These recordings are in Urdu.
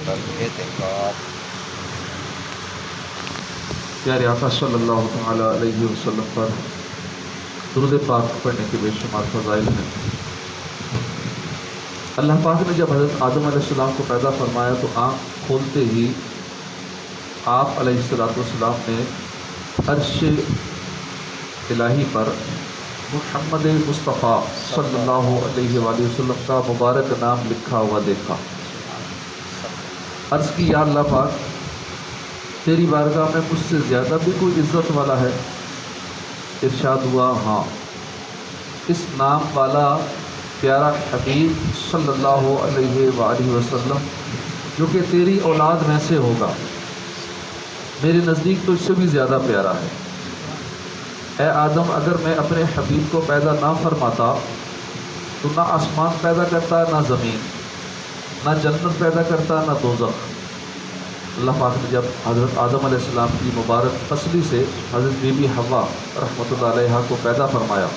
الاعتکاف۔ پیارے آقا صلی اللہ تعالی علیہ وسلم پر درود پاک پڑھنے کے بے شمار فضائل ہیں۔ اللہ پاک نے جب حضرت آدم علیہ السلام کو پیدا فرمایا تو آنکھ کھولتے ہی آپ علیہ السلام نے عرش الہی پر محمد مصطفیٰ صلی اللہ علیہ وآلہ وسلم کا مبارک نام لکھا ہوا دیکھا۔ عرض کی یا اللہ پاک تیری بارگاہ میں مجھ سے زیادہ بھی کوئی عزت والا ہے؟ ارشاد ہوا ہاں، اس نام والا پیارا حبیب صلی اللہ علیہ وآلہ وسلم جو کہ تیری اولاد میں سے ہوگا، میرے نزدیک تو اس سے بھی زیادہ پیارا ہے۔ اے آدم، اگر میں اپنے حبیب کو پیدا نہ فرماتا تو نہ آسمان پیدا کرتا نہ زمین، نہ جنت پیدا کرتا نہ دوزخ۔ اللہ پاک نے جب حضرت آدم علیہ السلام کی مبارک پسلی سے حضرت بی بی حوا رحمۃ اللہ علیہا کو پیدا فرمایا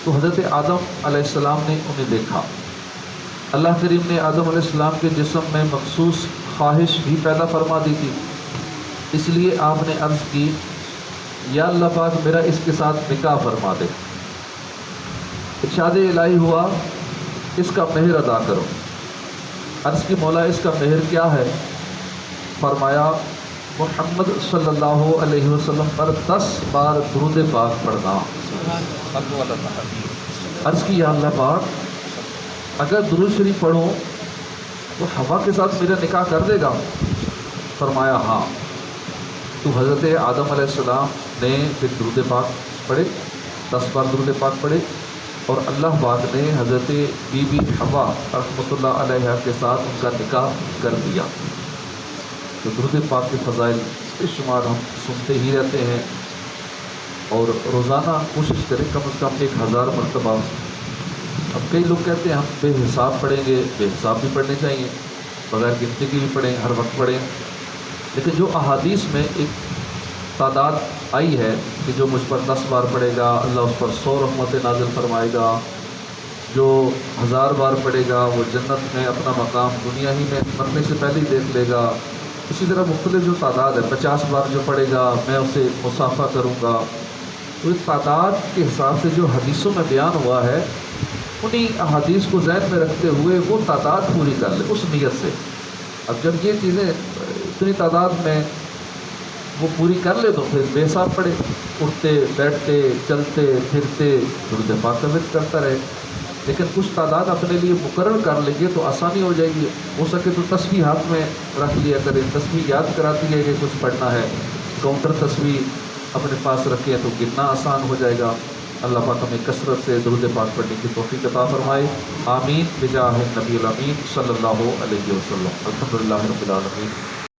تو حضرت آدم علیہ السلام نے انہیں دیکھا۔ اللہ کریم نے آدم علیہ السلام کے جسم میں مخصوص خواہش بھی پیدا فرما دی تھی، اس لیے آپ نے عرض کی یا اللہ پاک میرا اس کے ساتھ نکاح فرما دے۔ ارشاد الہی ہوا اس کا مہر ادا کرو۔ عرض کی مولا اس کا مہر کیا ہے؟ فرمایا محمد صلی اللہ علیہ وسلم پر 10 بار درود پاک پڑھنا۔ عرض کی یا اللہ پاک اگر درود شریف پڑھوں تو ہوا کے ساتھ میرا نکاح کر دے گا؟ فرمایا ہاں۔ تو حضرت آدم علیہ السلام نے پھر درود پاک پڑھے، 10 بار درود پاک پڑھے، اور اللہ پاک نے حضرت بی بی حوا رحمۃ اللہ علیہ کے ساتھ ان کا نکاح کر دیا۔ تو درود پاک کے فضائل بے شمار ہم سنتے ہی رہتے ہیں، اور روزانہ کوشش کریں کم از کم 1000 مرتبہ۔ اب کئی لوگ کہتے ہیں ہم بے حساب پڑھیں گے، بے حساب بھی پڑھنے چاہیے، بغیر گنتی کی بھی پڑھیں، ہر وقت پڑھیں، لیکن جو احادیث میں ایک تعداد آئی ہے کہ جو مجھ پر 10 بار پڑھے گا اللہ اس پر 100 رحمتیں نازل فرمائے گا، جو 1000 بار پڑھے گا وہ جنت میں اپنا مقام دنیا ہی میں مرنے سے پہلے ہی دیکھ لے گا، اسی طرح مختلف جو تعداد ہے، 50 بار جو پڑھے گا میں اسے مصافحہ کروں گا۔ تو اس تعداد کے حساب سے جو حدیثوں میں بیان ہوا ہے انہی احادیث کو ذہن میں رکھتے ہوئے وہ تعداد پوری کر لے اس نیت سے۔ اب جب یہ چیزیں اتنی تعداد میں وہ پوری کر لے تو پھر بے حساب پڑھے، اٹھتے بیٹھتے چلتے پھرتے درود پاک کا ذکر کرتا رہے، لیکن کچھ تعداد اپنے لیے مقرر کر لیں گے تو آسانی ہو جائے گی۔ ہو سکے تو تسبیح ہاتھ میں رکھ لیا کریں، تسبیح یاد کراتی ہے کہ کچھ پڑھنا ہے، کاؤنٹر تسبیح اپنے پاس رکھیں تو گننا آسان ہو جائے گا۔ اللہ پاک ہمیں کثرت سے درود پاک پڑھنے کی توفیق عطا فرمائے، آمین بجاہ النبی الامین صلی اللہ علیہ وسلم۔ الحمدللہ رب العالمین۔